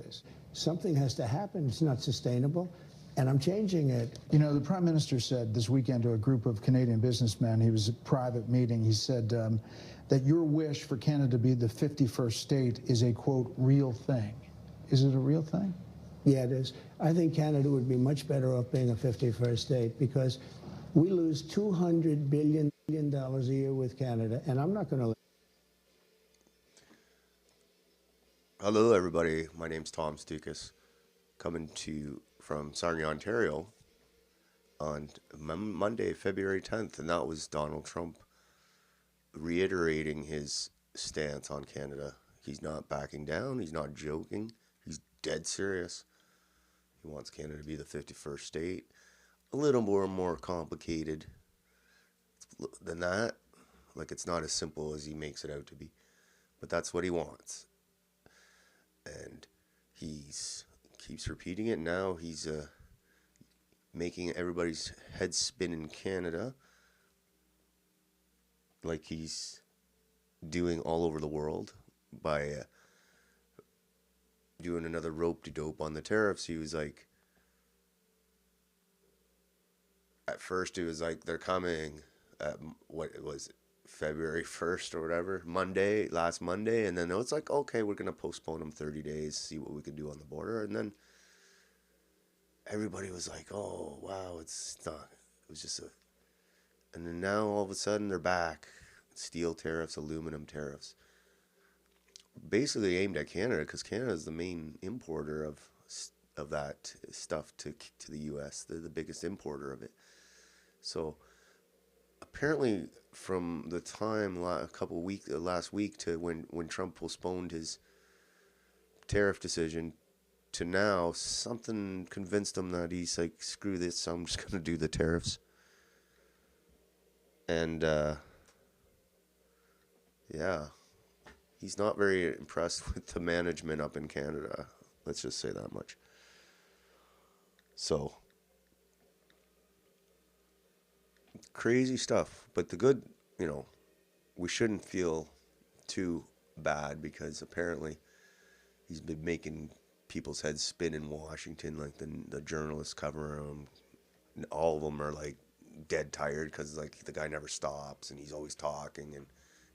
days. Something has to happen. It's not sustainable, and I'm changing it. You know, the Prime Minister said this weekend to a group of Canadian businessmen, he was at a private meeting, he said that your wish for Canada to be the 51st state is a, quote, real thing. Is it a real thing? Yeah, it is. I think Canada would be much better off being a 51st state because we lose $200 billion a year with Canada, and I'm not going to... Hello, everybody. My name's Tom Stoukas, coming to you from Sarnia, Ontario, on Monday, February 10th, and that was Donald Trump reiterating his stance on Canada. He's not backing down. He's not joking. He's dead serious. He wants Canada to be the 51st state. A little more complicated than that. Like, it's not as simple as he makes it out to be. But that's what he wants. And he's keeps repeating it. Now he's making everybody's head spin in Canada, like he's doing all over the world by doing another rope-de-dope on the tariffs. He was like, at first it was like they're coming at, what it was, February 1st or whatever, last Monday, and then it's like, okay, we're going to postpone them 30 days, see what we can do on the border, and then everybody was like, oh, wow, it was just and then now all of a sudden they're back, steel tariffs, aluminum tariffs, basically aimed at Canada, because Canada is the main importer of that stuff to the U.S., they're the biggest importer of it, so apparently from the time last week to when Trump postponed his tariff decision to now, something convinced him that he's like, screw this, I'm just going to do the tariffs. And yeah, he's not very impressed with the management up in Canada. Let's just say that much. So crazy stuff, but the good, we shouldn't feel too bad, because apparently he's been making people's heads spin in Washington, like the journalists covering him, and all of them are like dead tired because like the guy never stops and he's always talking and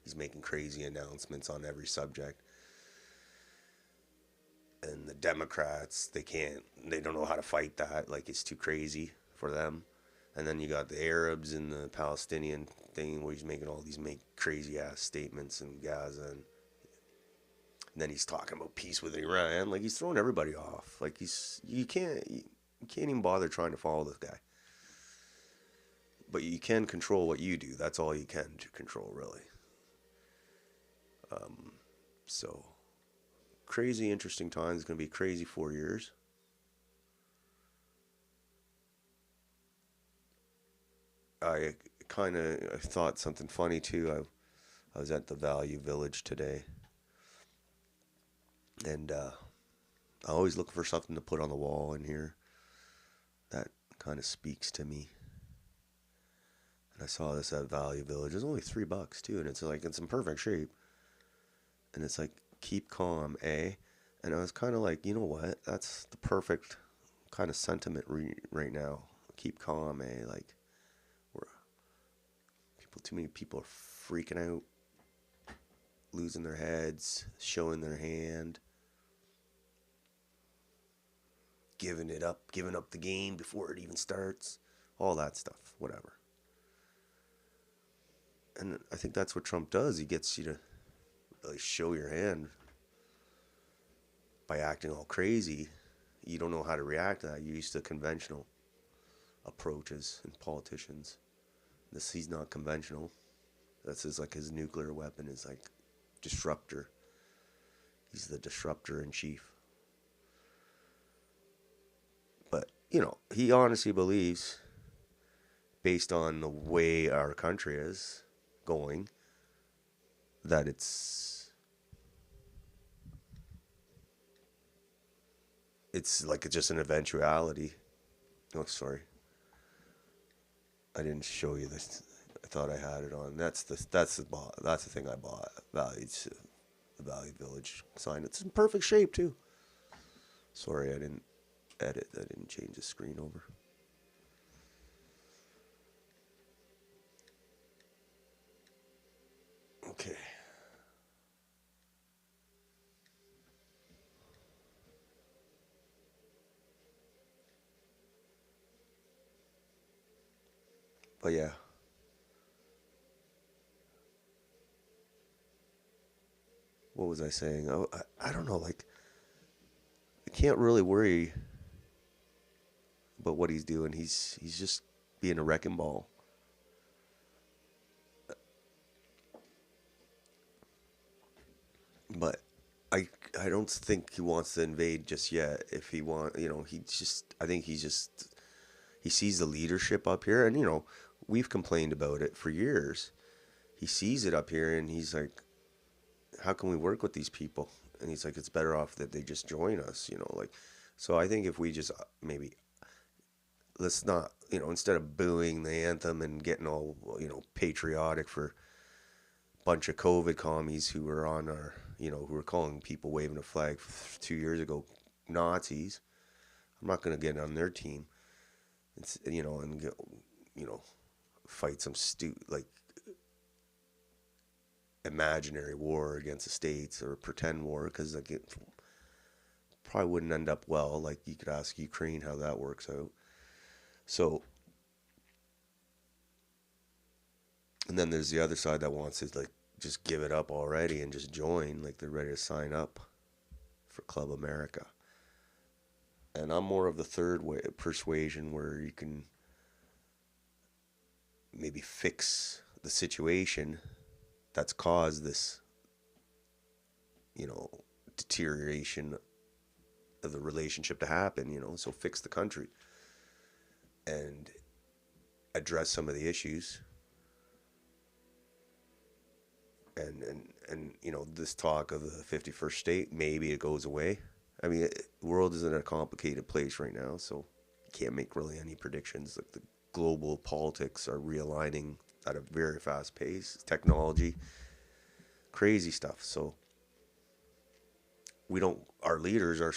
he's making crazy announcements on every subject. And the Democrats, they don't know how to fight that, like it's too crazy for them. And then you got the Arabs and the Palestinian thing where he's making all these crazy ass statements in Gaza, and then he's talking about peace with Iran. Like, he's throwing everybody off. Like, you can't even bother trying to follow this guy. But you can control what you do. That's all you can to control, really. So crazy, interesting times. It's gonna be crazy 4 years. I thought something funny too. I was at the Value Village today, and I always look for something to put on the wall in here that kind of speaks to me. And I saw this at Value Village. It's only $3 too, and it's like it's in perfect shape. And it's like, keep calm, eh? And I was kind of like, you know what? That's the perfect kind of sentiment right now. Keep calm, eh? Like, too many people are freaking out, losing their heads, showing their hand, giving up the game before it even starts, all that stuff, whatever. And I think that's what Trump does. He gets you to really show your hand by acting all crazy. You don't know how to react to that. You're used to conventional approaches and politicians. He's not conventional. That's his nuclear weapon is like disruptor. He's the disruptor in chief. But, he honestly believes, based on the way our country is going, that it's like just an eventuality. Oh, sorry. I didn't show you this. I thought I had it on. That's the thing I bought. The Value Village sign. It's in perfect shape too. Sorry, I didn't edit. I didn't change the screen over. Okay. But yeah. What was I saying? Oh, I don't know. Like, I can't really worry about what he's doing. He's just being a wrecking ball. But I don't think he wants to invade just yet. If he I think he sees the leadership up here, and we've complained about it for years. He sees it up here, and he's like, how can we work with these people? And he's like, it's better off that they just join us, like. So I think if we just maybe let's not, instead of booing the anthem and getting all, patriotic for a bunch of COVID commies who were on our, who were calling people waving a flag 2 years ago Nazis. I'm not going to get on their team. It's, and get, fight some like imaginary war against the states or pretend war, because like it probably wouldn't end up well. Like, you could ask Ukraine how that works out. So, and then there's the other side that wants to like just give it up already and just join, like they're ready to sign up for Club America. And I'm more of the third way persuasion, where you can maybe fix the situation that's caused this, deterioration of the relationship to happen, so fix the country and address some of the issues. And this talk of the 51st state, maybe it goes away. I mean, the world is in a complicated place right now, so you can't make really any predictions. Like, the global politics are realigning at a very fast pace. Technology, crazy stuff. So our leaders are,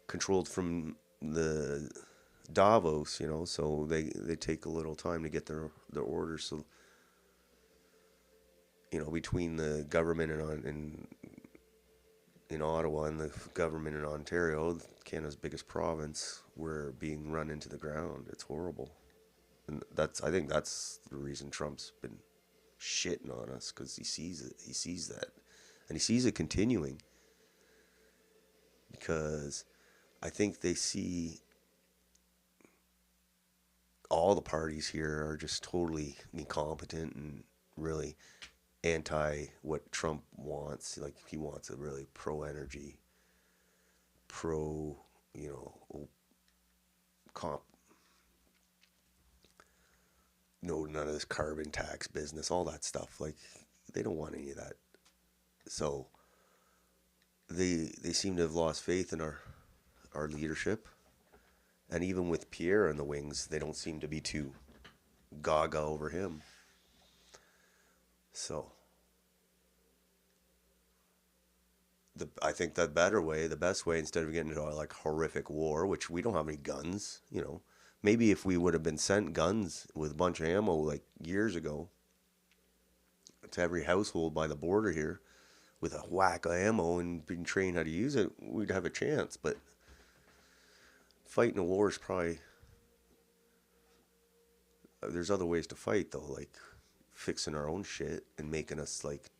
controlled from the Davos, so they take a little time to get their orders. So, between the government in Ottawa and the government in Ontario, Canada's biggest province, we're being run into the ground. It's horrible. And I think that's the reason Trump's been shitting on us, because he sees it. He sees that. And he sees it continuing. Because I think they see all the parties here are just totally incompetent and really anti what Trump wants. Like, he wants a really pro-energy, comp, none of this carbon tax business, all that stuff. Like, they don't want any of that. So they seem to have lost faith in our leadership. And even with Pierre in the wings, they don't seem to be too gaga over him. So I think the best way, instead of getting into a like horrific war, which we don't have any guns, maybe if we would have been sent guns with a bunch of ammo like years ago to every household by the border here with a whack of ammo and being trained how to use it, we'd have a chance. But fighting a war is probably, there's other ways to fight though, like fixing our own shit and making us like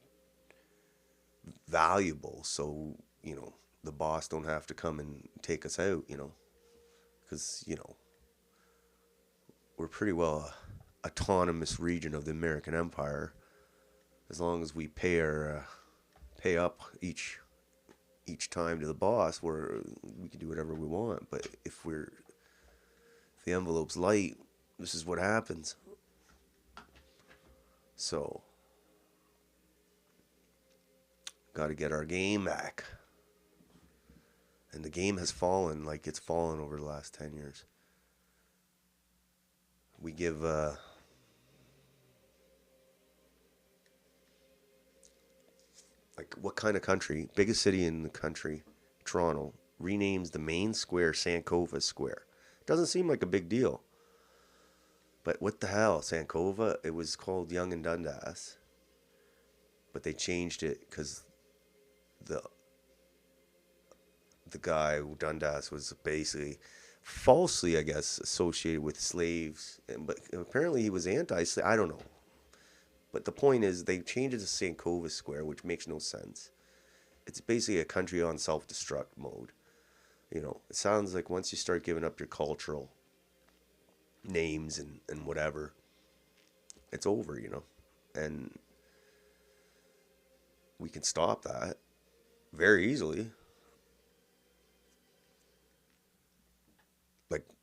valuable, so the boss don't have to come and take us out, because we're pretty well a autonomous region of the American Empire. As long as we pay up each time to the boss, we can do whatever we want. But if the envelope's light, this is what happens. So, got to get our game back. And the game has fallen, like it's fallen over the last 10 years. We give like, what kind of country? Biggest city in the country, Toronto, renames the main square Sankova Square. Doesn't seem like a big deal. But what the hell, Sankova, it was called Yonge and Dundas. But they changed it because the guy, Dundas, was basically falsely, I guess, associated with slaves. But apparently he was anti-slave. I don't know. But the point is, they changed it to Sankova Square, which makes no sense. It's basically a country on self-destruct mode. You know, it sounds like once you start giving up your cultural names and whatever, it's over, you know. And we can stop that very easily.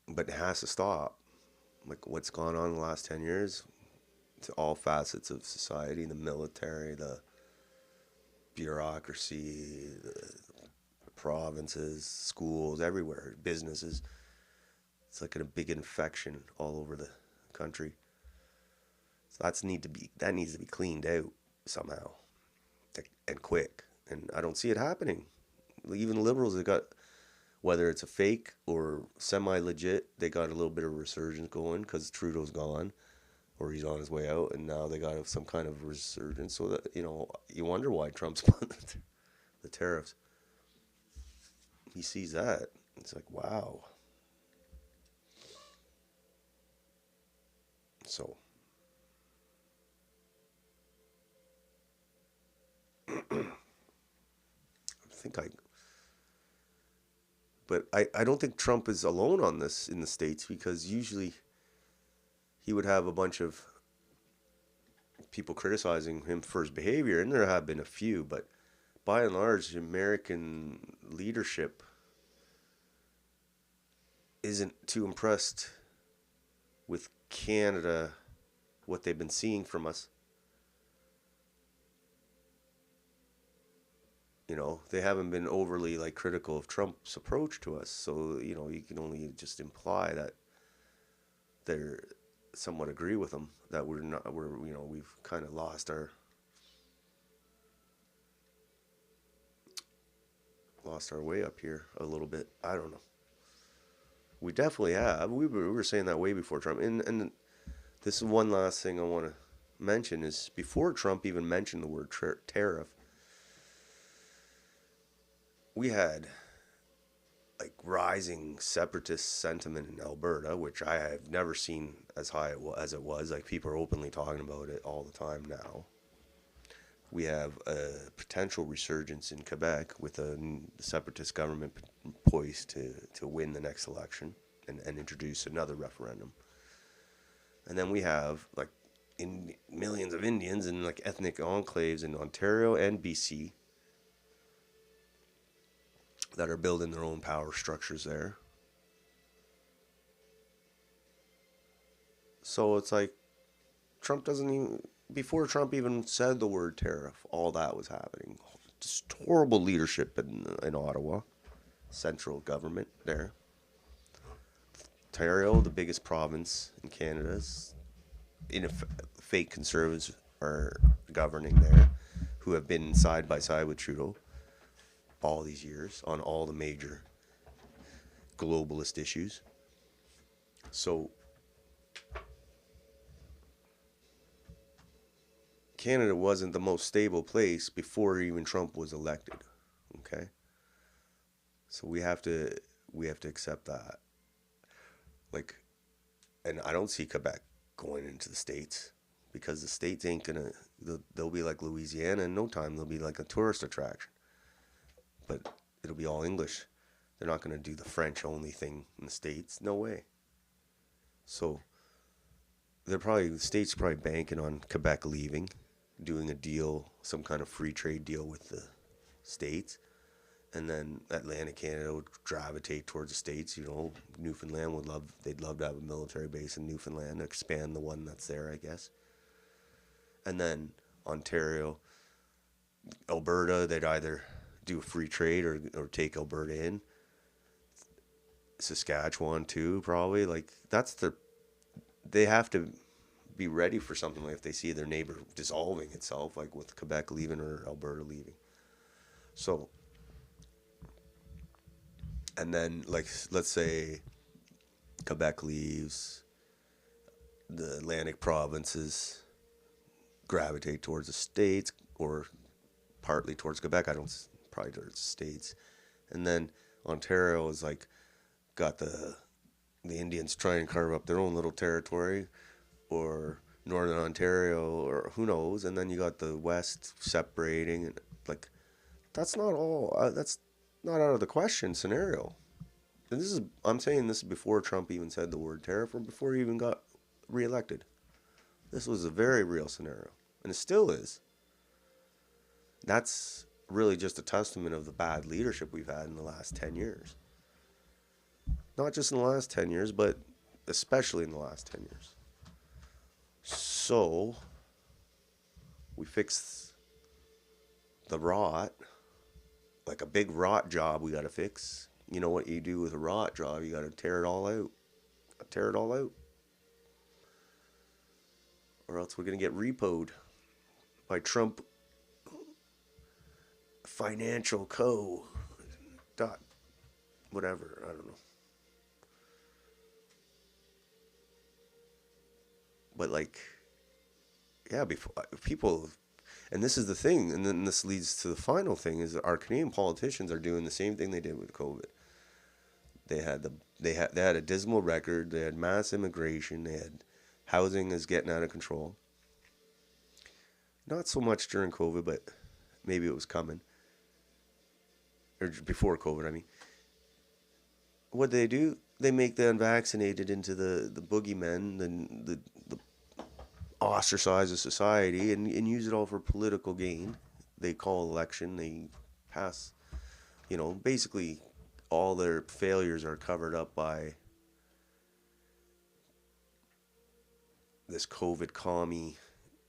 But it has to stop. Like what's gone on in the last 10 years to all facets of society, the military, the bureaucracy, the provinces, schools, everywhere, businesses. It's like a big infection all over the country. So that needs to be cleaned out somehow, and quick. And I don't see it happening. Even liberals, they got, whether it's a fake or semi-legit, they got a little bit of resurgence going because Trudeau's gone, or he's on his way out, and now they got some kind of resurgence. So that, you know, you wonder why Trump's put the tariffs. He sees that. It's like, wow. So I don't think Trump is alone on this in the States, because usually he would have a bunch of people criticizing him for his behavior, and there have been a few, but by and large, American leadership isn't too impressed with Canada, what they've been seeing from us. You know, they haven't been overly like critical of Trump's approach to us. So, you know, you can only just imply that they're somewhat agree with him, that we've kind of lost our way up here a little bit. I don't know. We definitely have. We were saying that way before Trump. And this is one last thing I want to mention is before Trump even mentioned the word tariff, we had like rising separatist sentiment in Alberta, which I have never seen as high as it was. Like people are openly talking about it all the time now. We have a potential resurgence in Quebec with a separatist government poised to win the next election and introduce another referendum. And then we have like millions of Indians and like ethnic enclaves in Ontario and BC that are building their own power structures there. So it's like before Trump even said the word tariff, all that was happening. Just horrible leadership in Ottawa, central government there. Ontario, the biggest province in Canada, fake conservatives are governing there, who have been side by side with Trudeau all these years on all the major globalist issues. So Canada wasn't the most stable place before even Trump was elected. Okay? So we have to accept that. Like, and I don't see Quebec going into the States, because the States ain't gonna, they'll be like Louisiana in no time. They'll be like a tourist attraction. But it'll be all English. They're not going to do the French only thing in the States. No way. So the States are probably banking on Quebec leaving, doing a deal, some kind of free trade deal with the States. And then Atlantic Canada would gravitate towards the States. You know, Newfoundland they'd love to have a military base in Newfoundland, expand the one that's there, I guess. And then Ontario, Alberta, they'd either do a free trade or take Alberta in. Saskatchewan too, probably. Like they have to be ready for something like if they see their neighbor dissolving itself, like with Quebec leaving or Alberta leaving. So And then, like, let's say Quebec leaves, the Atlantic provinces gravitate towards the States, or partly towards Quebec. I don't, probably towards the States. And then Ontario is like, got the Indians trying to carve up their own little territory, or Northern Ontario, or who knows. And then you got the West separating, and like, that's not all, that's not out of the question scenario. And this is, I'm saying this before Trump even said the word tariff, or before he even got reelected. This was a very real scenario, and it still is. That's really just a testament of the bad leadership we've had in the last 10 years. Not just in the last 10 years, but especially in the last 10 years. So, we fix the rot, like a big rot job we got to fix. You know what you do with a rot job? You got to tear it all out. Tear it all out. Or else we're going to get repoed by Trump Financial Co. Dot whatever, I don't know. But like, yeah, before people, and this is the thing, and then this leads to the final thing, is that our Canadian politicians are doing the same thing they did with COVID. They had a dismal record. They had mass immigration. They had housing is getting out of control. Not so much during COVID, but maybe it was coming. Or before COVID, I mean. What they do, they make the unvaccinated into the boogeymen, the ostracize of society, and use it all for political gain. They call election, they pass, basically all their failures are covered up by this COVID commie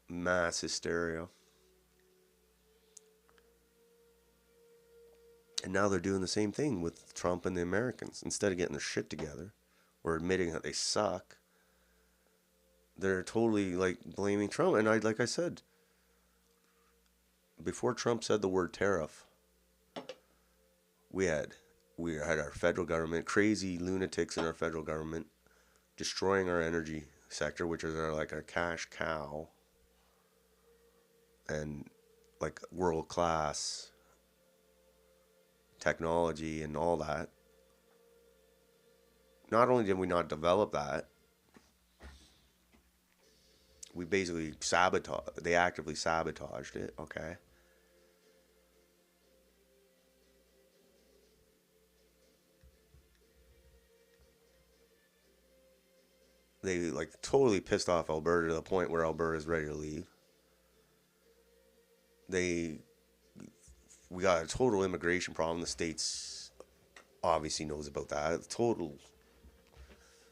mass hysteria. And now they're doing the same thing with Trump and the Americans. Instead of getting their shit together or admitting that they suck, they're totally like blaming Trump. And like I said, before Trump said the word tariff, we had our federal government, crazy lunatics in our federal government, destroying our energy sector, which is our cash cow, and like world class technology and all that. Not only did we not develop that, we basically they actively sabotaged it, okay? They totally pissed off Alberta to the point where Alberta's ready to leave. We got a total immigration problem. The States obviously knows about that. Total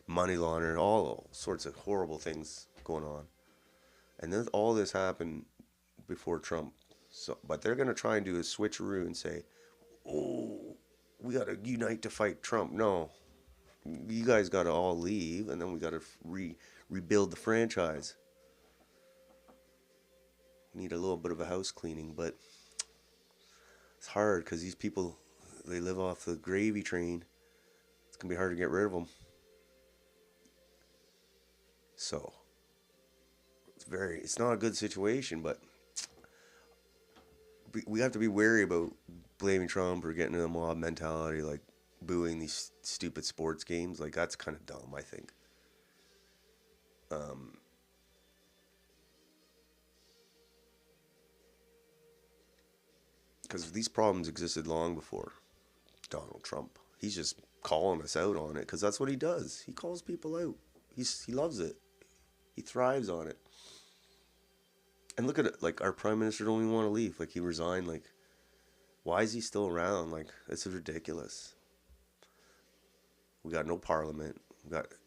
money laundering, all sorts of horrible things going on. And then all this happened before Trump. So, but they're going to try and do a switcheroo and say, oh, we got to unite to fight Trump. No, you guys got to all leave, and then we got to rebuild the franchise. Need a little bit of a house cleaning, but it's hard because these people, they live off the gravy train. It's going to be hard to get rid of them. So, it's not a good situation, but we have to be wary about blaming Trump or getting into the mob mentality, like booing these stupid sports games. Like, that's kind of dumb, I think. Because these problems existed long before Donald Trump. He's just calling us out on it because that's what he does. He calls people out. He loves it. He thrives on it. And look at it. Like, our prime minister don't even want to leave. Like, he resigned. Like, why is he still around? Like, this is ridiculous. We got no parliament. It's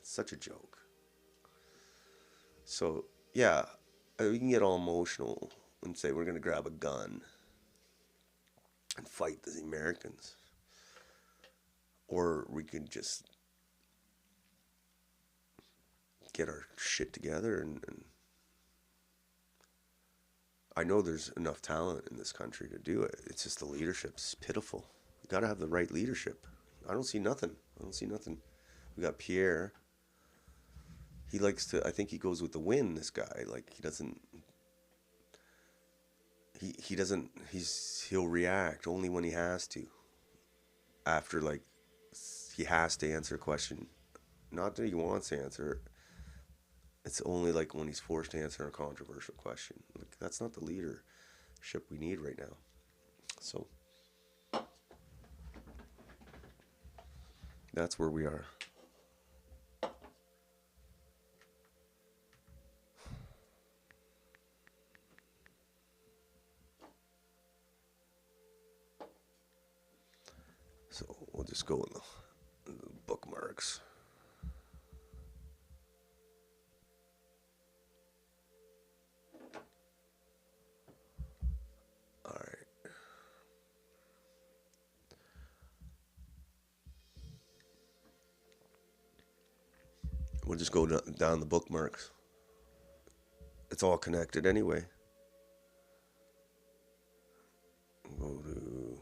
such a joke. So, yeah, we can get all emotional and say we're going to grab a gun and fight the Americans. Or we can just get our shit together and I know there's enough talent in this country to do it. It's just the leadership's pitiful. got to have the right leadership. I don't see nothing. We got Pierre. He likes to, I think he goes with the wind, this guy. Like, he'll react only when he has to. After, like, he has to answer a question. Not that he wants to answer it. It's only like when he's forced to answer a controversial question. Like, that's not the leadership we need right now. So that's where we are. So we'll just go in the bookmarks. All right. We'll just go down the bookmarks. It's all connected anyway. Go to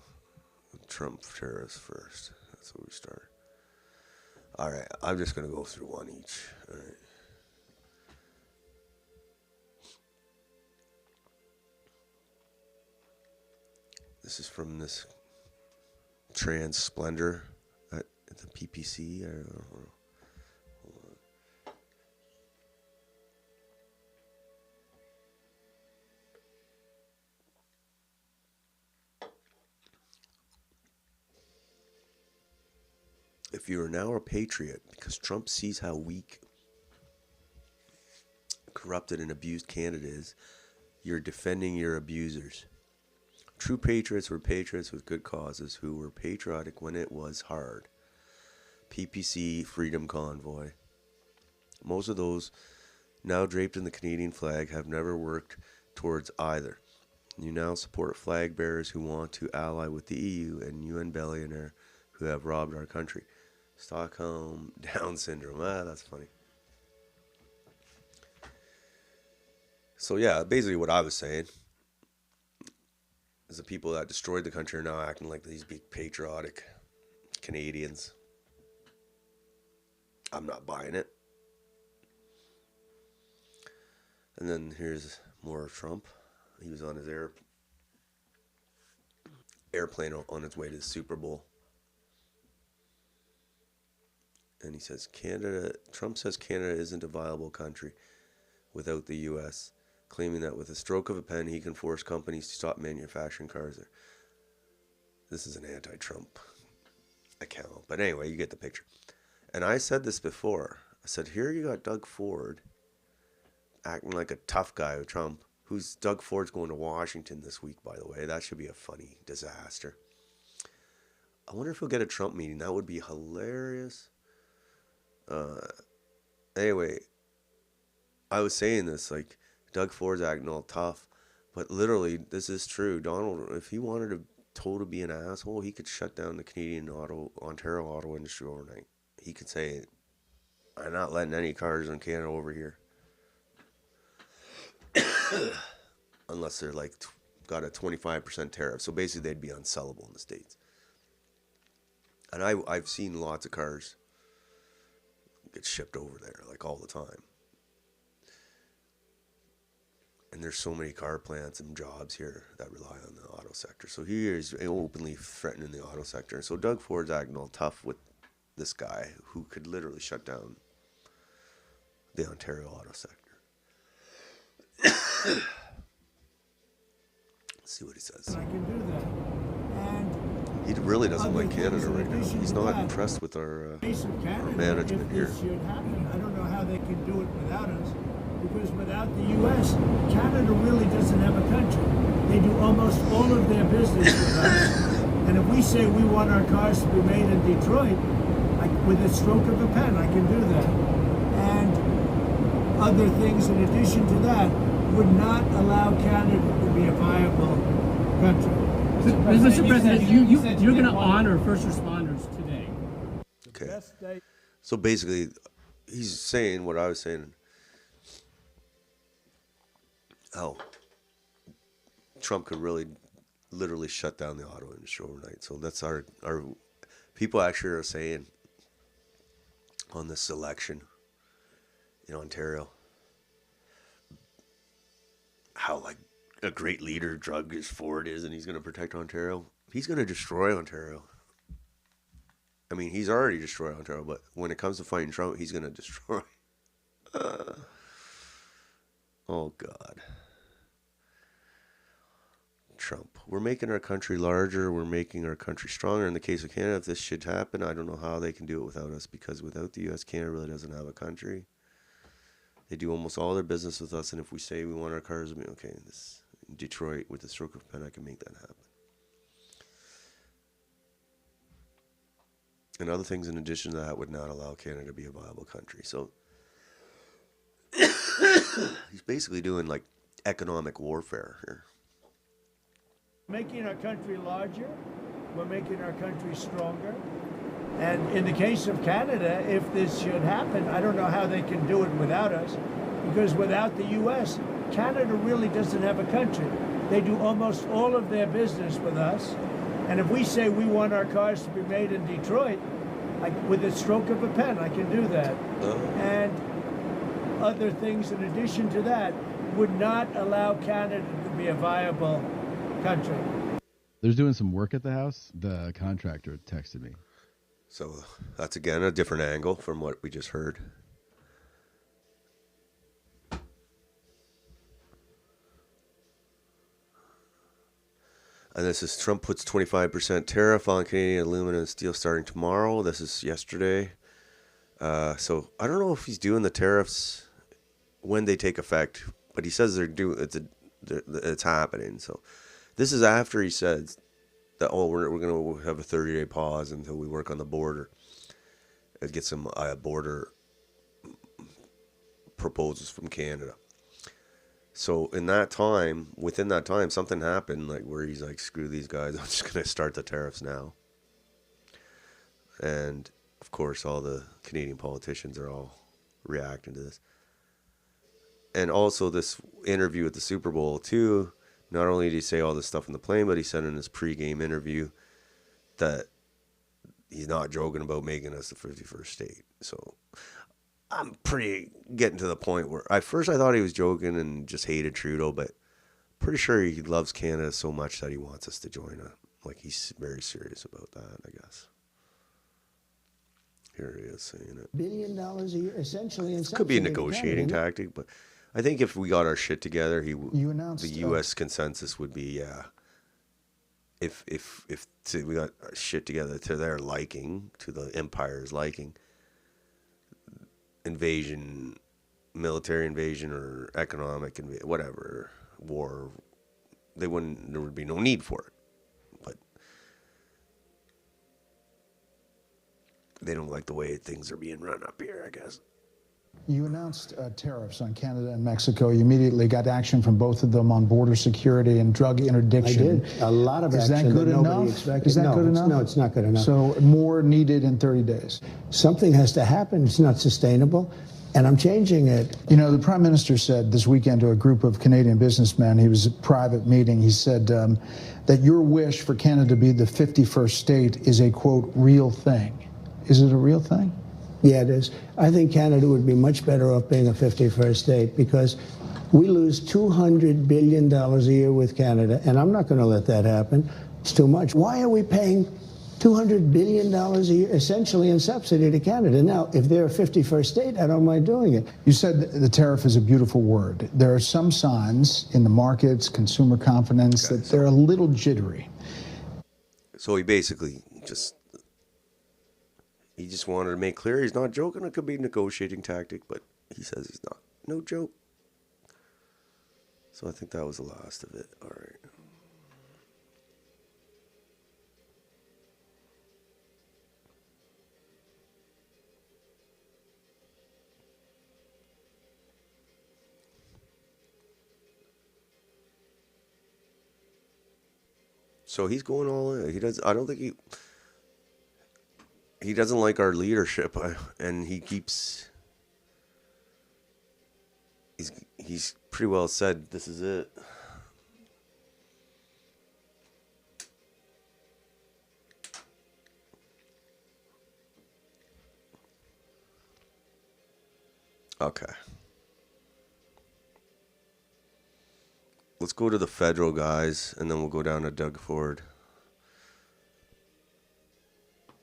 Trump tariffs first. That's where we start. All right. I'm just going to go through one each. All right. This is from this Trans Splendor at the PPC. I don't know. If you are now a patriot because Trump sees how weak, corrupted, and abused Canada is, you're defending your abusers. True patriots were patriots with good causes who were patriotic when it was hard. PPC Freedom Convoy. Most of those now draped in the Canadian flag have never worked towards either. You now support flag bearers who want to ally with the EU and UN billionaire who have robbed our country. Stockholm Down syndrome. That's funny. So yeah, basically what I was saying is the people that destroyed the country are now acting like these big patriotic Canadians. I'm not buying it. And then here's more of Trump. He was on his airplane on his way to the Super Bowl. And he says, Trump says Canada isn't a viable country without the U.S., claiming that with a stroke of a pen, he can force companies to stop manufacturing cars there. This is an anti-Trump account. But anyway, you get the picture. And I said this before. I said, here you got Doug Ford acting like a tough guy with Trump. Doug Ford's going to Washington this week, by the way. That should be a funny disaster. I wonder if he'll get a Trump meeting. That would be hilarious. Anyway, I was saying this, like, Doug Ford's acting all tough, but literally, this is true. Donald, if he wanted to totally be an asshole, he could shut down the Ontario auto industry overnight. He could say, I'm not letting any cars in Canada over here. Unless they're like got a 25% tariff. So basically they'd be unsellable in the States. And I've seen lots of cars get shipped over there, like all the time. And there's so many car plants and jobs here that rely on the auto sector. So he is openly threatening the auto sector. So Doug Ford's acting all tough with this guy who could literally shut down the Ontario auto sector. Let's see what he says. I can do that. And he really doesn't like Canada right now. He's not impressed with our management here. Should happen. I don't know how they can do it without us, because without the U.S., Canada really doesn't have a country. They do almost all of their business with us. And if we say we want our cars to be made in Detroit, with a stroke of a pen, I can do that. And other things in addition to that would not allow Canada to be a viable country. Mr. President, you're going to honor first responders today. Okay. So basically, he's saying what I was saying. How Trump could really literally shut down the auto industry overnight. So that's our people actually are saying on this election in Ontario how like a great leader Doug Ford is, and he's going to protect Ontario. He's going to destroy Ontario. I mean, he's already destroyed Ontario, but when it comes to fighting Trump, he's going to destroy. Oh, God. Trump. We're making our country larger. We're making our country stronger. In the case of Canada, if this should happen, I don't know how they can do it without us, because without the U.S., Canada really doesn't have a country. They do almost all their business with us, and if we say we want our cars, I mean, okay, this Detroit, with the stroke of a pen, I can make that happen. And other things in addition to that would not allow Canada to be a viable country. So he's basically doing like economic warfare here. Making our country larger, we're making our country stronger. And in the case of Canada, if this should happen, I don't know how they can do it without us, because without the U.S., Canada really doesn't have a country. They do almost all of their business with us. And if we say we want our cars to be made in Detroit, with a stroke of a pen, I can do that. And other things in addition to that would not allow Canada to be a viable country. There's doing some work at the house. The contractor texted me. So that's, again, a different angle from what we just heard. And this is Trump puts 25% tariff on Canadian aluminum and steel starting tomorrow. This is yesterday. So I don't know if he's doing the tariffs when they take effect, but he says they're doing it's happening. So this is after he said that, oh, we're going to have a 30-day pause until we work on the border and get some border proposals from Canada. So within that time, something happened, like where he's like, screw these guys, I'm just going to start the tariffs now. And of course, all the Canadian politicians are all reacting to this. And also this interview at the Super Bowl too, not only did he say all this stuff in the plane, but he said in his pregame interview that he's not joking about making us the 51st state. So I'm pretty getting to the point where at first I thought he was joking and just hated Trudeau, but pretty sure he loves Canada so much that he wants us to join it. Like, he's very serious about that, I guess. Here he is saying it. $1 billion a year, essentially. In Could be a negotiating tactic, but I think if we got our shit together, the U.S. consensus would be, yeah. If we got our shit together to their liking, to the empire's liking, invasion, military invasion, or economic invasion, whatever, war, there would be no need for it. But they don't like the way things are being run up here, I guess. You announced tariffs on Canada and Mexico. You immediately got action from both of them on border security and drug interdiction. I did. A lot of action. Is that good enough? Expected. Is that good enough? No, it's not good enough. So more needed in 30 days. Something has to happen. It's not sustainable. And I'm changing it. You know, the Prime Minister said this weekend to a group of Canadian businessmen, he was at a private meeting, he said that your wish for Canada to be the 51st state is a, quote, real thing. Is it a real thing? Yeah, it is. I think Canada would be much better off being a 51st state, because we lose $200 billion a year with Canada, and I'm not going to let that happen. It's too much. Why are we paying $200 billion a year, essentially in subsidy to Canada? Now, if they're a 51st state, I don't mind doing it. You said the tariff is a beautiful word. There are some signs in the markets, consumer confidence, that they're a little jittery. So he basically just wanted to make clear he's not joking. It could be a negotiating tactic, but he says he's not. No joke. So I think that was the last of it. All right. So he's going all in. I don't think he doesn't like our leadership, and he's pretty well said this is it. Okay. Let's go to the federal guys, and then we'll go down to Doug Ford.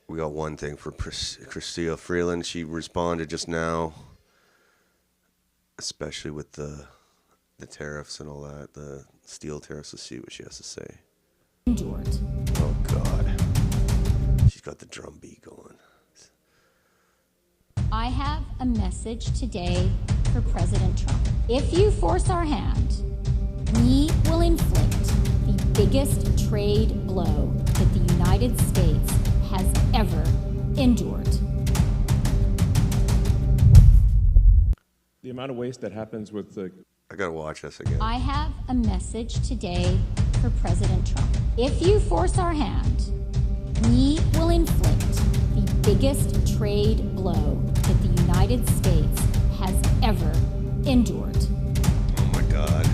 We got one thing for Chrystia Freeland. She responded just now, especially with the tariffs and all that, the steel tariffs. Let's see what she has to say. Oh, God. She's got the drum beat going. I have a message today for President Trump. If you force our hand, we will inflict the biggest trade blow that the United States has ever endured. The amount of waste that happens with the... I gotta watch this again. I have a message today for President Trump. If you force our hand, we will inflict the biggest trade blow that the United States has ever endured. Oh my God.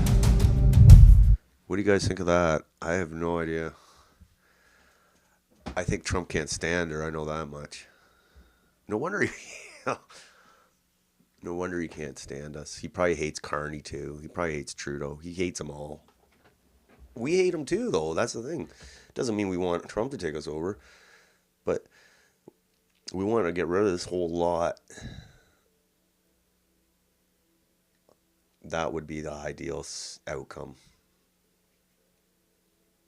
What do you guys think of that? I have no idea. I think Trump can't stand her. I know that much. No wonder he can't stand us. He probably hates Carney too. He probably hates Trudeau. He hates them all. We hate him too, though. That's the thing. Doesn't mean we want Trump to take us over, but we want to get rid of this whole lot. That would be the ideal outcome.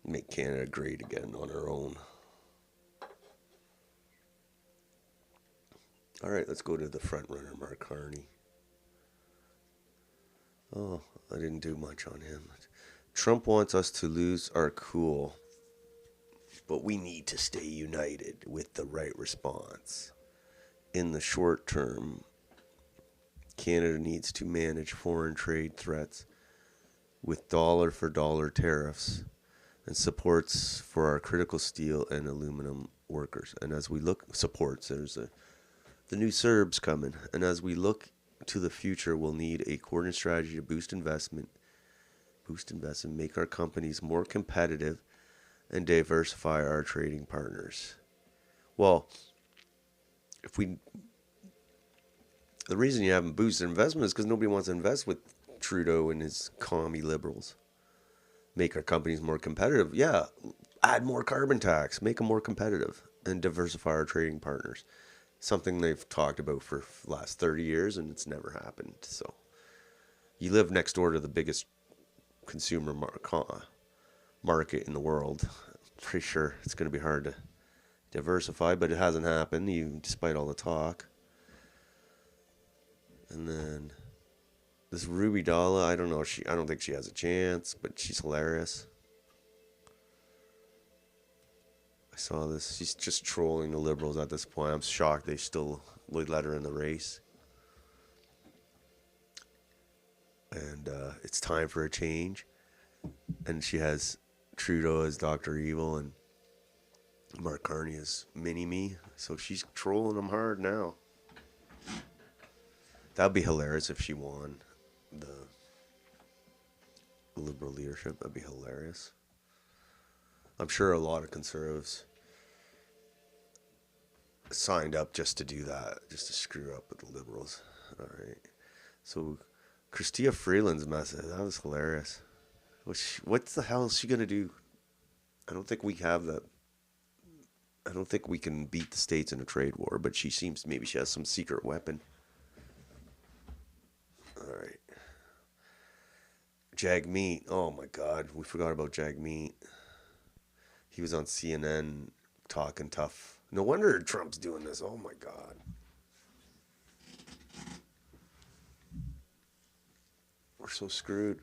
Make Canada great again on our own. All right, let's go to the front runner, Mark Carney. Oh, I didn't do much on him. Trump wants us to lose our cool, but we need to stay united with the right response. In the short term, Canada needs to manage foreign trade threats with dollar-for-dollar tariffs and supports for our critical steel and aluminum workers. And as we look, supports, the new Serbs coming. And as we look to the future, we'll need a coordinated strategy to boost investment, make our companies more competitive, and diversify our trading partners. Well, the reason you haven't boosted investment is because nobody wants to invest with Trudeau and his commie liberals. Make our companies more competitive. Yeah, add more carbon tax, make them more competitive, and diversify our trading partners. Something they've talked about for the last 30 years, and it's never happened. So you live next door to the biggest consumer market in the world. Pretty sure it's going to be hard to diversify, but it hasn't happened, despite all the talk. And then this Ruby Dalla, I don't know. I don't think she has a chance, but she's hilarious. I saw this. She's just trolling the Liberals at this point. I'm shocked they still let her in the race. And it's time for a change. And she has Trudeau as Dr. Evil and Mark Carney as Mini-Me. So she's trolling them hard now. That would be hilarious if she won the Liberal leadership. That'd be hilarious. I'm sure a lot of conservatives signed up just to do that, just to screw up with the Liberals. All right. So Chrystia Freeland's message, that was hilarious. What the hell is she going to do? I don't think we have that. I don't think we can beat the States in a trade war, but maybe she has some secret weapon. All right. Jagmeet. Oh my God, we forgot about Jagmeet. He was on CNN talking tough. No wonder Trump's doing this. Oh my God. We're so screwed.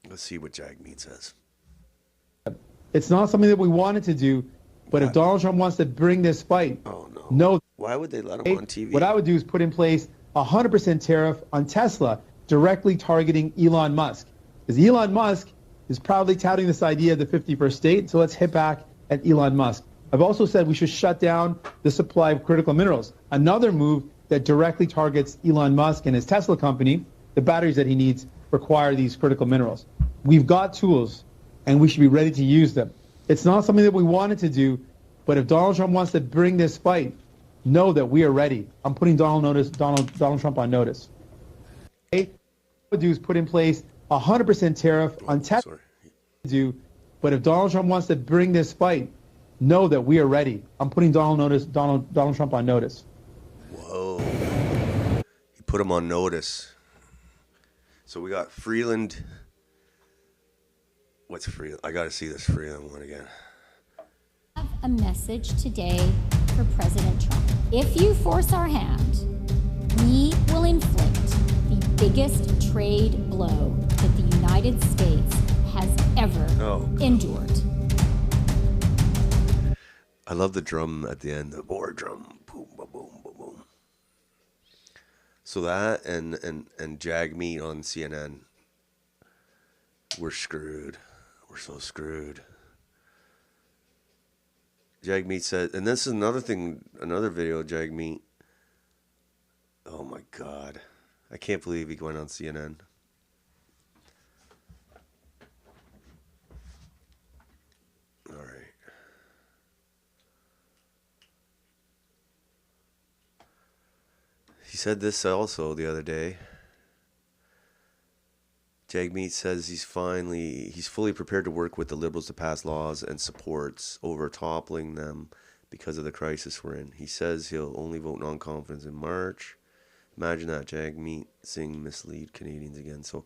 Let's see what Jagmeet says. It's not something that we wanted to do, but if Donald Trump wants to bring this fight, no. Why would they let him on TV? What I would do is put in place a 100% tariff on Tesla, directly targeting Elon Musk. Because Elon Musk is proudly touting this idea of the 51st state, so let's hit back at Elon Musk. I've also said we should shut down the supply of critical minerals. Another move that directly targets Elon Musk and his Tesla company. The batteries that he needs require these critical minerals. We've got tools and we should be ready to use them. It's not something that we wanted to do, but if Donald Trump wants to bring this fight, know that we are ready. I'm putting Donald Trump on notice. What would do is put in place 100% tariff on Tesla. But if Donald Trump wants to bring this fight, know that we are ready. I'm putting Donald Trump on notice. Whoa. He put him on notice. So we got Freeland. What's Freeland? I got to see this Freeland one again. I have a message today for President Trump. If you force our hand, we will inflict the biggest trade blow that the United States has ever endured. I love the drum at the end, the war drum. Boom, boom, boom, boom, boom. So that and Jag Meat on CNN. We're screwed. We're so screwed. Jag Meat said, and this is another thing, another video of Jag Meat. Oh my God. I can't believe he went on CNN. All right. He said this also the other day. Jagmeet says he's fully prepared to work with the Liberals to pass laws and supports over toppling them because of the crisis we're in. He says he'll only vote non-confidence in March. Imagine that, Jagmeet Singh mislead Canadians again. So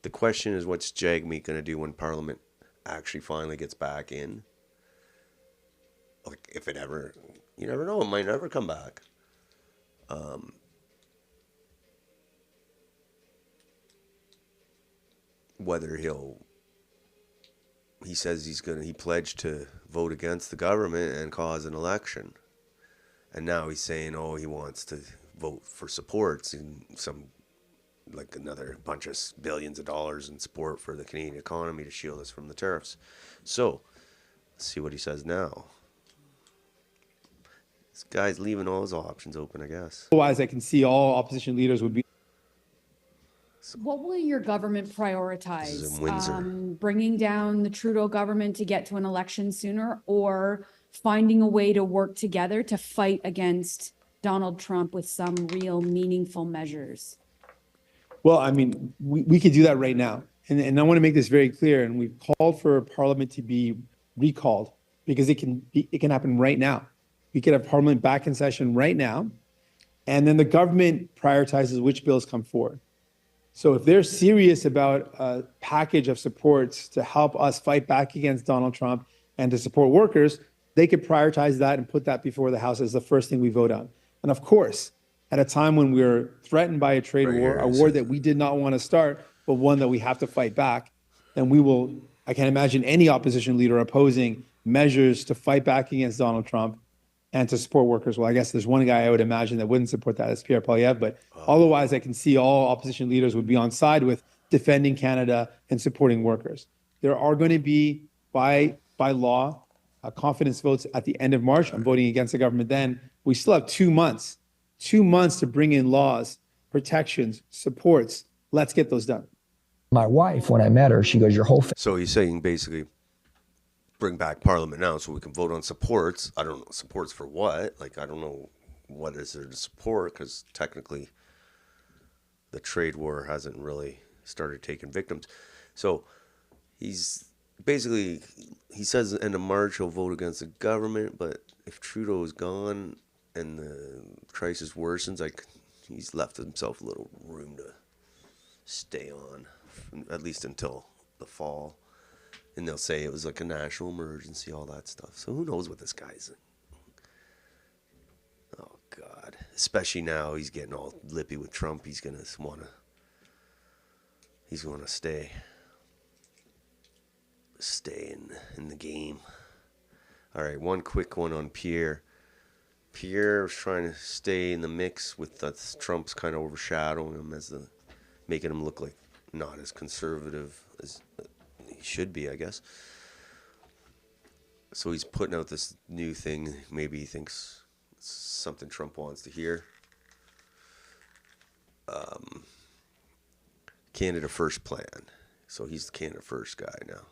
the question is, what's Jagmeet going to do when Parliament actually finally gets back in? Like, if it ever, you never know, it might never come back. Whether he says he pledged to vote against the government and cause an election. And now he's saying, he wants to vote for supports in some, like another bunch of billions of dollars in support for the Canadian economy to shield us from the tariffs. So, let's see what he says now. This guy's leaving all his options open, I guess. Otherwise, I can see all opposition leaders would be. What will your government prioritize? This is in Windsor. Bringing down the Trudeau government to get to an election sooner, or finding a way to work together to fight against Donald Trump with some real meaningful measures? Well, I mean, we could do that right now. And I want to make this very clear. And we've called for Parliament to be recalled because it can happen right now. We could have Parliament back in session right now. And then the government prioritizes which bills come forward. So if they're serious about a package of supports to help us fight back against Donald Trump and to support workers, they could prioritize that and put that before the House as the first thing we vote on. And of course, at a time when we're threatened by a trade war, a war that we did not want to start, but one that we have to fight back, then I can't imagine any opposition leader opposing measures to fight back against Donald Trump and to support workers. Well, I guess there's one guy I would imagine that wouldn't support that, is Pierre Poilievre, but otherwise I can see all opposition leaders would be on side with defending Canada and supporting workers. There are going to be, by law, confidence votes at the end of March. I'm voting against the government then. We still have 2 months to bring in laws, protections, supports. Let's get those done. My wife, when I met her, she goes, your whole So he's saying basically, bring back Parliament now so we can vote on supports. I don't know, supports for what? Like, I don't know what is there to support, because technically the trade war hasn't really started taking victims. So he's basically, he says at the end of March he'll vote against the government, but if Trudeau is gone and the crisis worsens, like, he's left himself a little room to stay on, at least until the fall. And they'll say it was like a national emergency, all that stuff. So who knows what this guy's in. Oh, God. Especially now he's getting all lippy with Trump. He's going to stay in the game. All right, one quick one on Pierre. Pierre was trying to stay in the mix with Trump's kind of overshadowing him, making him look like not as conservative as he should be, I guess. So he's putting out this new thing. Maybe he thinks it's something Trump wants to hear. Canada First plan. So he's the Canada First guy now.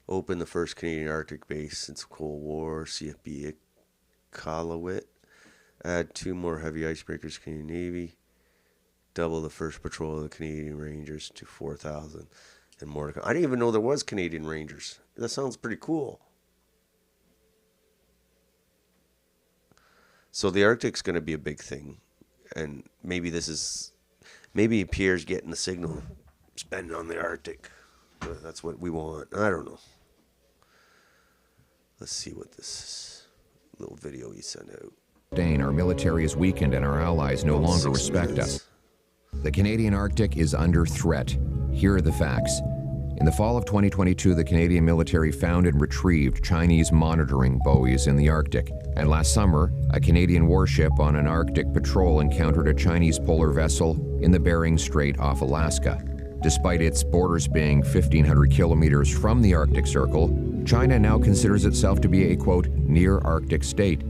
Open the first Canadian Arctic base since the Cold War, CFB Iqaluit. Add 2 more heavy icebreakers, Canadian Navy. Double the first patrol of the Canadian Rangers to 4,000 and more to come. I didn't even know there was Canadian Rangers. That sounds pretty cool. So the Arctic's going to be a big thing. And maybe Pierre's getting the signal, spending on the Arctic. That's what we want. I don't know. Let's see what this little video he sent out. Our military is weakened and our allies no longer respect us. The Canadian Arctic is under threat. Here are the facts. In the fall of 2022, the Canadian military found and retrieved Chinese monitoring buoys in the Arctic. And last summer, a Canadian warship on an Arctic patrol encountered a Chinese polar vessel in the Bering Strait off Alaska. Despite its borders being 1,500 kilometers from the Arctic Circle, China now considers itself to be a, quote, near Arctic state.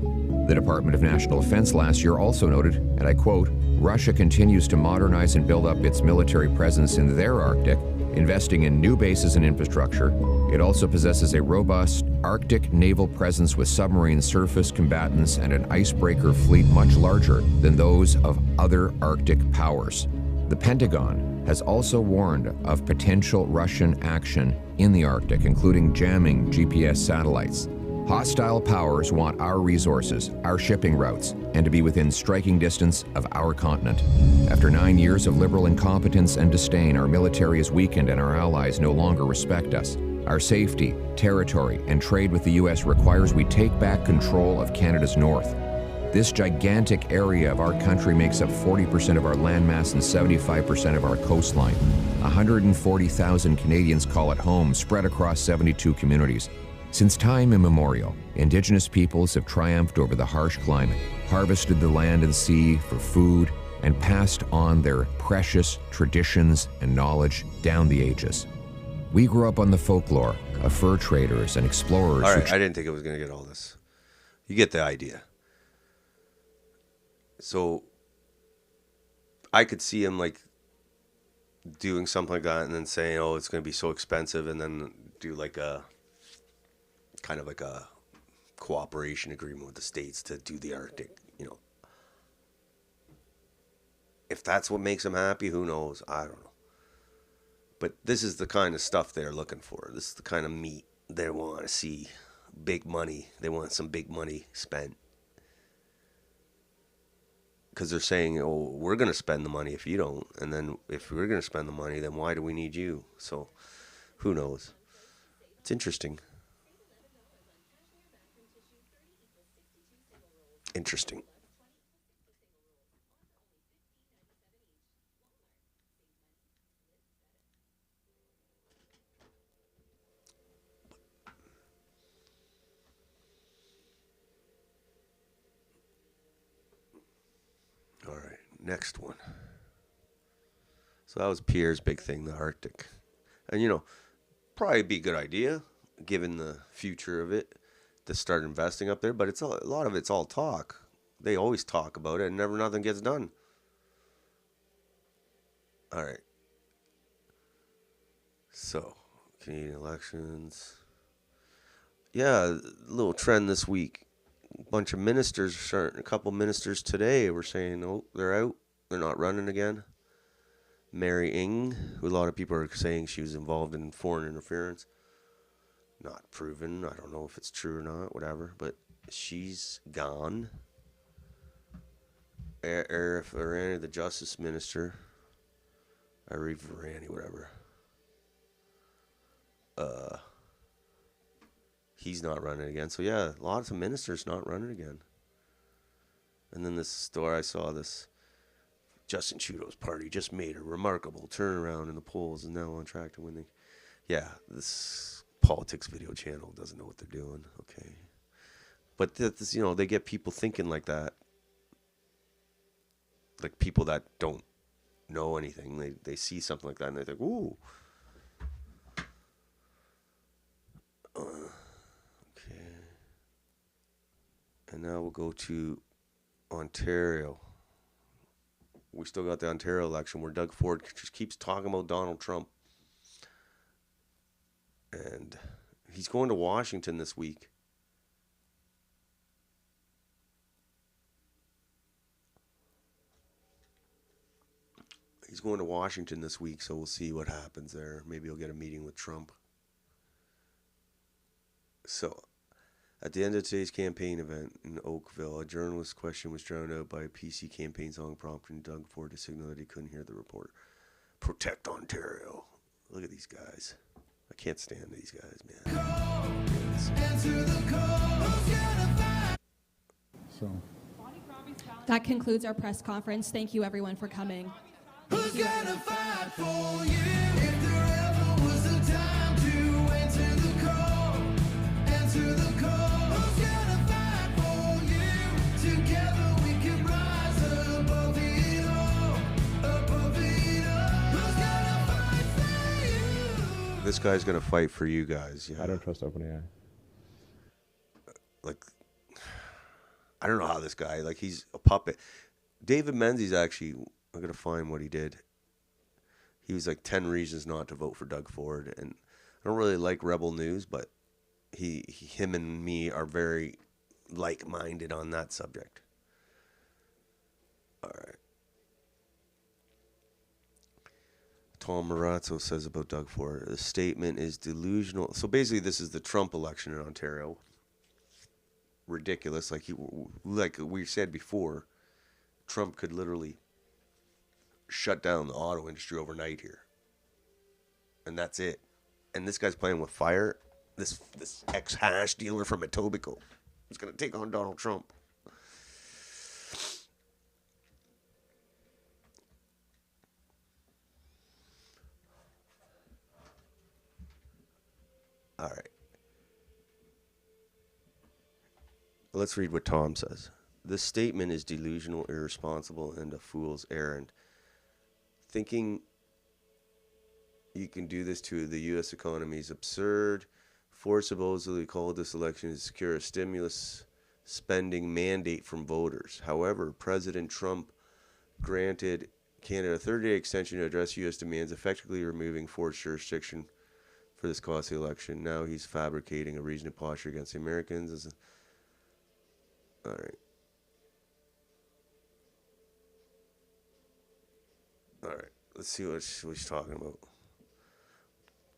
The Department of National Defense last year also noted, and I quote, Russia continues to modernize and build up its military presence in their Arctic, investing in new bases and infrastructure. It also possesses a robust Arctic naval presence with submarine surface combatants and an icebreaker fleet much larger than those of other Arctic powers. The Pentagon has also warned of potential Russian action in the Arctic, including jamming GPS satellites. Hostile powers want our resources, our shipping routes, and to be within striking distance of our continent. After 9 years of liberal incompetence and disdain, our military is weakened and our allies no longer respect us. Our safety, territory, and trade with the U.S. requires we take back control of Canada's north. This gigantic area of our country makes up 40% of our landmass and 75% of our coastline. 140,000 Canadians call it home, spread across 72 communities. Since time immemorial, Indigenous peoples have triumphed over the harsh climate, harvested the land and sea for food, and passed on their precious traditions and knowledge down the ages. We grew up on the folklore of fur traders and explorers. All right, I didn't think I was going to get all this. You get the idea. So I could see him like doing something like that and then saying, oh, it's going to be so expensive, and then do like a kind of like a cooperation agreement with the states to do the Arctic, you know. If that's what makes them happy, who knows? I don't know. But this is the kind of stuff they're looking for. This is the kind of meat they want to see. Big money. They want some big money spent. Because they're saying, oh, we're going to spend the money if you don't. And then if we're going to spend the money, then why do we need you? So who knows? It's interesting. Interesting. All right, next one. So that was Pierre's big thing, the Arctic. And, you know, probably be a good idea, given the future of it, to start investing up there. But it's a lot of it's all talk. They always talk about it, and nothing gets done. All right. So, Canadian elections. Yeah, a little trend this week. A bunch of ministers, a couple ministers today were saying, oh, they're out. They're not running again. Mary Ng, who a lot of people are saying she was involved in foreign interference. Not proven. I don't know if it's true or not, whatever. But she's gone. Arif Irani, the justice minister. Arif Irani, whatever. He's not running again. So yeah, lots of ministers not running again. And then this story I saw, this Justin Trudeau's party just made a remarkable turnaround in the polls and now on track to winning. Yeah, this politics video channel doesn't know what they're doing. Okay. But this, you know, they get people thinking like that. Like people that don't know anything. They see something like that and they think, ooh. Okay. And now we'll go to Ontario. We still got the Ontario election where Doug Ford just keeps talking about Donald Trump. And He's going to Washington this week. He's going to Washington this week, so we'll see what happens there. Maybe he'll get a meeting with Trump. So, at the end of today's campaign event in Oakville, a journalist's question was drowned out by a PC campaign song prompting Doug Ford to signal that he couldn't hear the report. Protect Ontario. Look at these guys. I can't stand these guys, man. So that concludes our press conference. Thank you, everyone, for coming. Who's gonna fight for you? If there ever was a time to answer the call, answer the call. Who's gonna fight for you? Together we can rise above it all, above it all. Who's gonna fight for you? This guy's gonna fight for you guys. Yeah. I don't trust OpenAI. Like, I don't know how this guy, like, he's a puppet. David Menzies actually, I'm going to find what he did. He was like 10 reasons not to vote for Doug Ford. And I don't really like Rebel News, but him and me are very like-minded on that subject. All right. Tom Marazzo says about Doug Ford, the statement is delusional. So basically this is the Trump election in Ontario. Ridiculous. Like we said before, Trump could literally shut down the auto industry overnight here. And that's it. And this guy's playing with fire. This ex-hash dealer from Etobicoke is going to take on Donald Trump. All right. Let's read what Tom says. This statement is delusional, irresponsible, and a fool's errand. Thinking you can do this to the U.S. economy is absurd. Ford supposedly called this election to secure a stimulus spending mandate from voters. However, President Trump granted Canada a 30-day extension to address U.S. demands, effectively removing Ford's jurisdiction for this costly election. Now he's fabricating a reason to posture against the Americans. All right. All right. Let's see what he's talking about.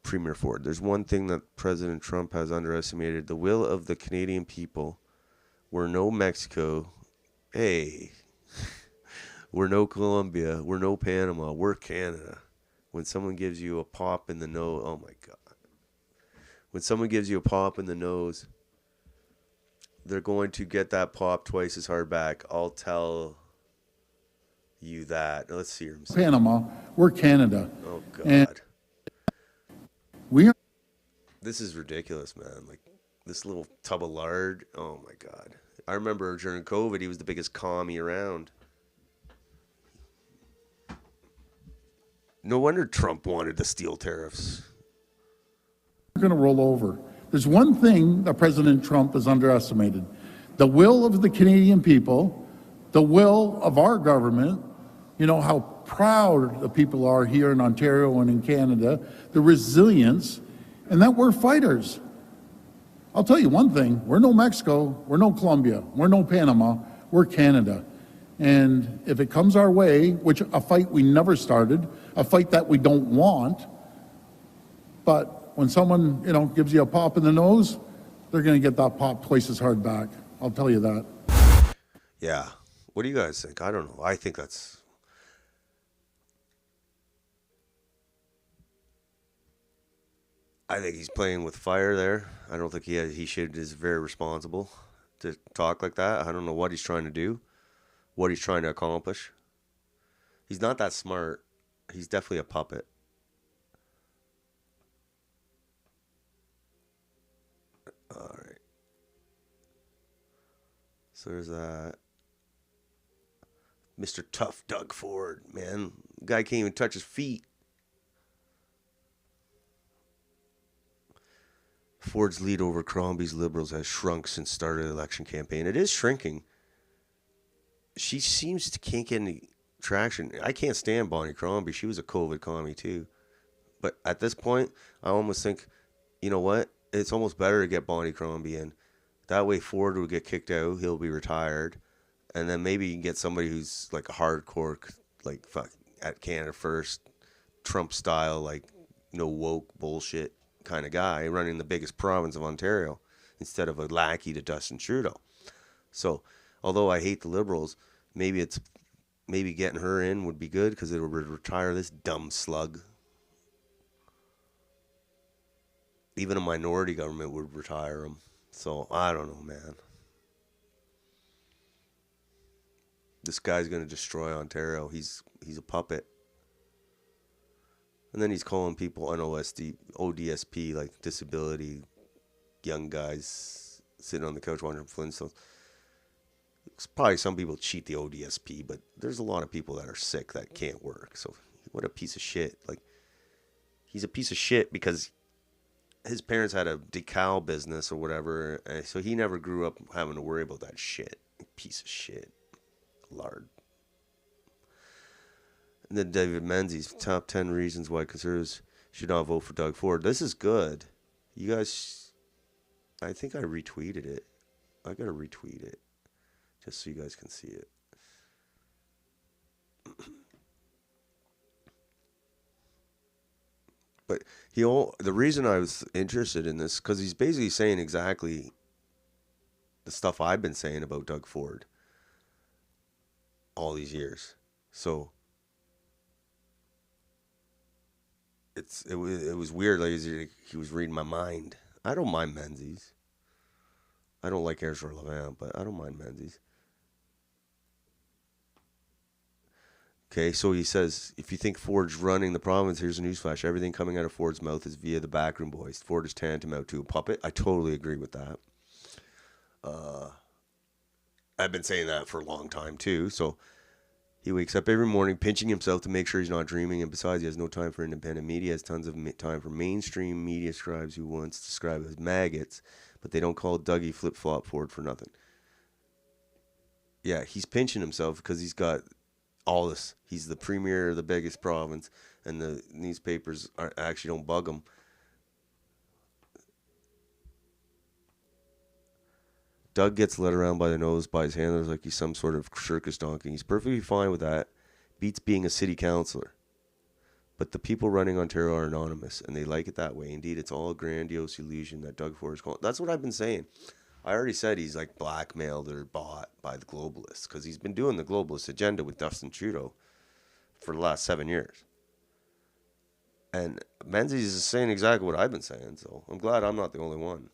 Premier Ford. There's one thing that President Trump has underestimated: the will of the Canadian people. We're no Mexico. Hey. We're no Colombia. We're no Panama. We're Canada. When someone gives you a pop in the nose, oh my God. When someone gives you a pop in the nose, they're going to get that pop twice as hard back. I'll tell you that. Let's see here. Panama, we're Canada. Oh, God. And we are. This is ridiculous, man. Like, this little tub of lard. Oh, my God. I remember during COVID, he was the biggest commie around. No wonder Trump wanted the steel tariffs. We're going to roll over. There's one thing that President Trump has underestimated: the will of the Canadian people, the will of our government. You know how proud the people are here in Ontario and in Canada, the resilience, and that we're fighters. I'll tell you one thing: we're no Mexico, we're no Colombia, we're no Panama, we're Canada. And if it comes our way, which a fight we never started, a fight that we don't want, but when someone, gives you a pop in the nose, they're going to get that pop twice as hard back. I'll tell you that. Yeah. What do you guys think? I don't know. I think that's... I think he's playing with fire there. I don't think he is very responsible to talk like that. I don't know what he's trying to do, what he's trying to accomplish. He's not that smart. He's definitely a puppet. All right. So there's that. Mr. Tough Doug Ford, man. The guy can't even touch his feet. Ford's lead over Crombie's Liberals has shrunk since start of the election campaign. It is shrinking. She seems to can't get any traction. I can't stand Bonnie Crombie. She was a COVID commie too. But at this point, I almost think, you know what? it's almost better to get Bonnie Crombie in. That way Ford will get kicked out. He'll be retired. And then maybe you can get somebody who's like a hardcore, like fuck, at Canada First, Trump style, like no woke bullshit kind of guy running the biggest province of Ontario instead of a lackey to Justin Trudeau. So, although I hate the Liberals, maybe getting her in would be good because it would retire this dumb slug. Even a minority government would retire him. So, I don't know, man. This guy's going to destroy Ontario. He's a puppet. And then he's calling people ODSP, like disability, young guys sitting on the couch watching Flintstones. Probably some people cheat the ODSP, but there's a lot of people that are sick that can't work. So what a piece of shit. Like, he's a piece of shit because his parents had a decal business or whatever, and so he never grew up having to worry about that shit. Piece of shit. Lard. And then David Menzies, top 10 reasons why Conservatives should not vote for Doug Ford. This is good. You guys, I think I retweeted it. I gotta retweet it just so you guys can see it. But the reason I was interested in this, because he's basically saying exactly the stuff I've been saying about Doug Ford all these years. So it was weird. Like he was reading my mind. I don't mind Menzies. I don't like Ezra Levant, but I don't mind Menzies. Okay, so he says, if you think Ford's running the province, here's a newsflash. Everything coming out of Ford's mouth is via the backroom boys. Ford is tantamount to a puppet. I totally agree with that. I've been saying that for a long time, too. So he wakes up every morning pinching himself to make sure he's not dreaming. And besides, he has no time for independent media. He has tons of time for mainstream media scribes who once described as maggots. But they don't call Dougie Flip-Flop Ford for nothing. Yeah, he's pinching himself because he's got all this. He's the premier of the biggest province, and the newspapers actually don't bug him. Doug gets led around by the nose by his handlers like he's some sort of circus donkey. He's perfectly fine with that. Beats being a city councillor. But the people running Ontario are anonymous, and they like it that way. Indeed, it's all a grandiose illusion that Doug Ford is calling. That's what I've been saying. I already said he's like blackmailed or bought by the globalists because he's been doing the globalist agenda with Justin Trudeau for the last 7 years. And Menzies is saying exactly what I've been saying, so I'm glad I'm not the only one.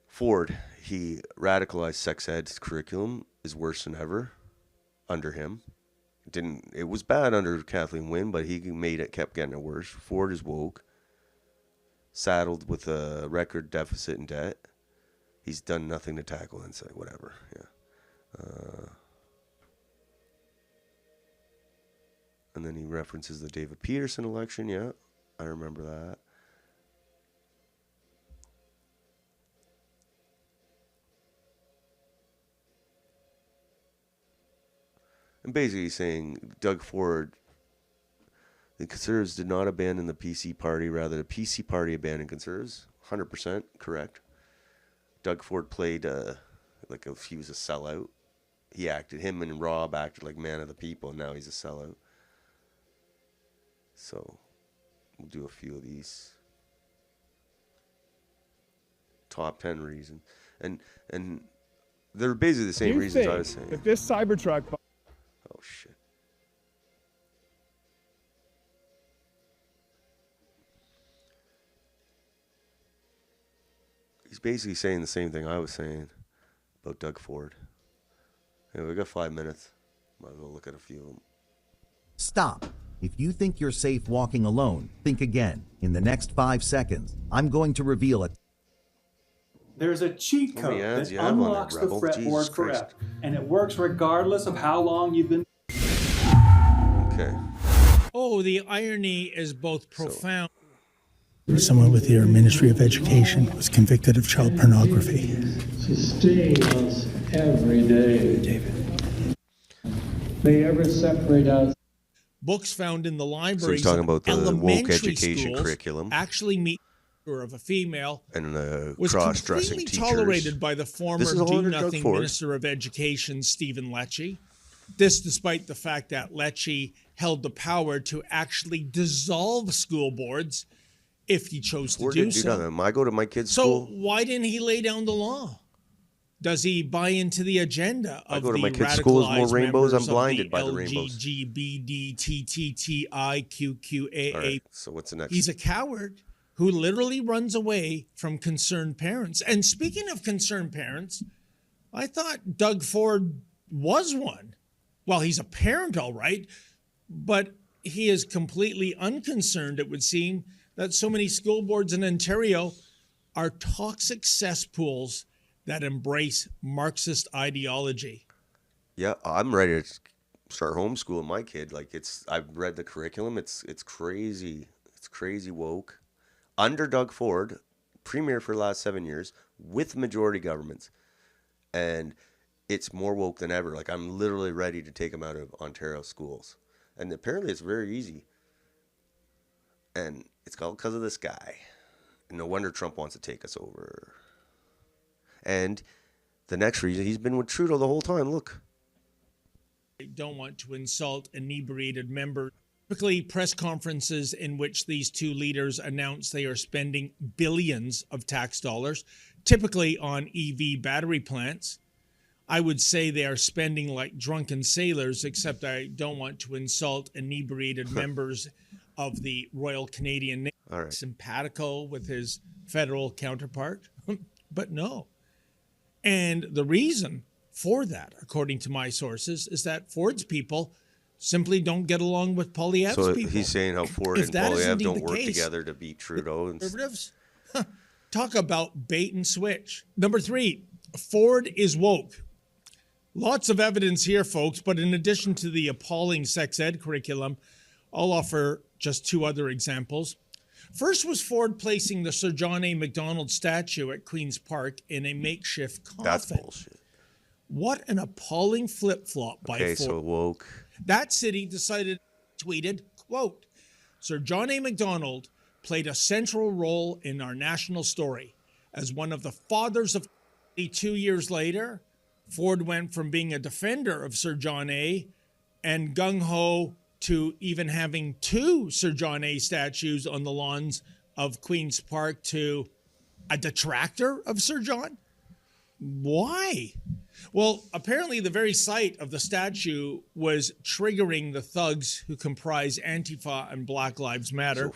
Ford, he radicalized sex ed curriculum is worse than ever under him. It was bad under Kathleen Wynne, but he kept getting it worse. Ford is woke. Saddled with a record deficit and debt. He's done nothing to tackle inside, whatever. Yeah. And then he references the David Peterson election. Yeah, I remember that. And basically saying Doug Ford, the Conservatives did not abandon the PC party. Rather, the PC party abandoned Conservatives. 100% correct. Doug Ford played like if he was a sellout. Him and Rob acted like man of the people, and now he's a sellout. So, we'll do a few of these. Top 10 reasons. And they're basically the same reasons I was saying. If this Cybertruck... Oh, shit. He's basically saying the same thing I was saying about Doug Ford. Anyway, we got 5 minutes. Might as well look at a few of them. Stop. If you think you're safe walking alone, think again. In the next 5 seconds, I'm going to reveal it. There's a cheat code that unlocks the fretboard forever, and it works regardless of how long you've been... Okay. Oh, the irony is both profound. Someone with your Ministry of Education was convicted of child pornography. Sustain us every day, David. May ever separate us. Books found in the So libraries he's talking of about the woke elementary education schools curriculum actually meet of a female and the was cross-dressing completely teachers. tolerated by the former This is all under Doug do-nothing Ford. Minister of Education, Stephen Lecce. This despite the fact that Lecce held the power to actually dissolve school boards if he chose to Ford do didn't do so. nothing. I go to my kid's So school. why didn't he lay down the law? Does he buy into the agenda of I go to the my kid's school, there's more radicalized rainbows. I'm members of blinded by the rainbows. LGBTTTIQQAA? All right, so what's the next? He's a coward who literally runs away from concerned parents. And speaking of concerned parents, I thought Doug Ford was one. Well, he's a parent, all right, but he is completely unconcerned, it would seem, that so many school boards in Ontario are toxic cesspools that embrace Marxist ideology. Yeah, I'm ready to start homeschooling my kid. Like I've read the curriculum. It's crazy. It's crazy woke. Under Doug Ford, premier for the last 7 years, with majority governments, and it's more woke than ever. Like I'm literally ready to take him out of Ontario schools, and apparently it's very easy. And it's all because of this guy. No wonder Trump wants to take us over. And the next reason, he's been with Trudeau the whole time. Look. I don't want to insult inebriated members. Typically, press conferences in which these two leaders announce they are spending billions of tax dollars, typically on EV battery plants. I would say they are spending like drunken sailors, except I don't want to insult inebriated members of the Royal Canadian Navy. All right. Simpatico with his federal counterpart. But no. And the reason for that, according to my sources, is that Ford's people simply don't get along with Poilievre's So people. he's saying how Ford If and that is Poilievre indeed don't the work case, together to beat Trudeau. And conservatives, talk about bait and switch. Number 3, Ford is woke. Lots of evidence here, folks, but in addition to the appalling sex ed curriculum, I'll offer just 2 other examples. First was Ford placing the Sir John A. Macdonald statue at Queen's Park in a makeshift coffin. That's bullshit. What an appalling flip-flop by Okay, Ford. so woke. That city tweeted, quote, Sir John A. Macdonald played a central role in our national story. As one of the fathers of 2 years later, Ford went from being a defender of Sir John A. and gung-ho to even having 2 Sir John A. statues on the lawns of Queen's Park to a detractor of Sir John? Why? Well, apparently the very sight of the statue was triggering the thugs who comprise Antifa and Black Lives Matter.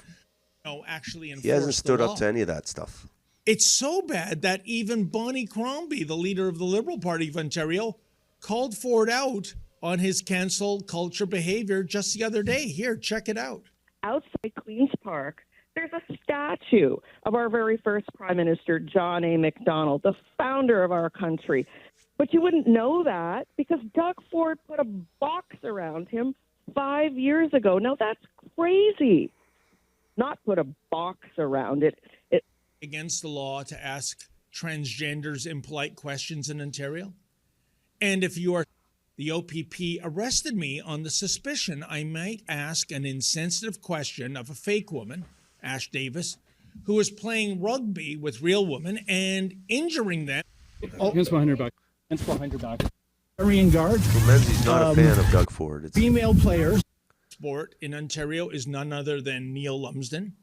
Actually enforce He hasn't stood the up law. to any of that stuff. It's so bad that even Bonnie Crombie, the leader of the Liberal Party of Ontario, called Ford out on his cancel culture behavior just the other day. Here, check it out. Outside Queen's Park, there's a statue of our very first Prime Minister, John A. Macdonald, the founder of our country. But you wouldn't know that because Doug Ford put a box around him 5 years ago. Now, that's crazy. Not put a box around it. Against the law to ask transgenders impolite questions in Ontario. And if you are the OPP arrested me on the suspicion I might ask an insensitive question of a fake woman, Ash Davis, who was playing rugby with real women and injuring them. Here's $400. Here's $400. Korean guard. Well, Menzies not a fan of Doug Ford. It's Female players. Sport in Ontario is none other than Neil Lumsden,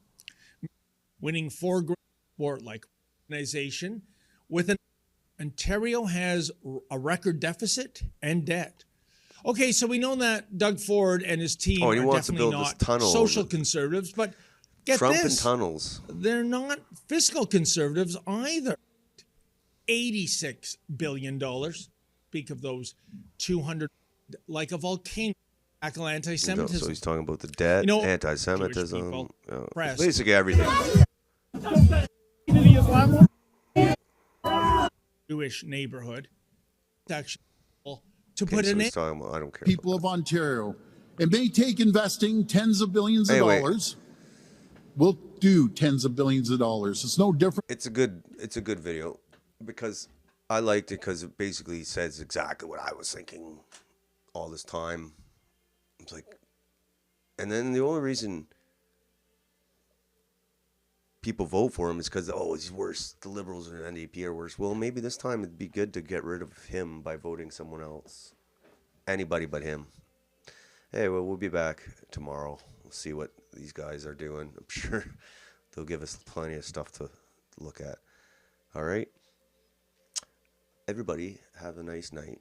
winning 4 grand sport like organization with an Ontario has a record deficit and debt. Okay, so we know that Doug Ford and his team he are wants to definitely build this not tunnel social over- conservatives, but get Trump this. and tunnels. They're not fiscal conservatives either. $86 billion. Speak of those 200, like a volcano. Anti-Semitism. So he's talking about the debt, anti-Semitism, press. basically everything. Jewish neighborhood. Actually, to Okay, put so an he's talking about, I don't care. People of Ontario. It may take investing tens of billions of dollars. We'll do tens of billions of dollars. It's no different. It's a good video because I liked it because it basically says exactly what I was thinking all this time. It's like And then the only reason people vote for him is because, oh, he's worse. The Liberals and NDP are worse. Well, maybe this time it'd be good to get rid of him by voting someone else. Anybody but him. Hey, well, we'll be back tomorrow. We'll see what these guys are doing. I'm sure they'll give us plenty of stuff to look at. All right? Everybody, have a nice night.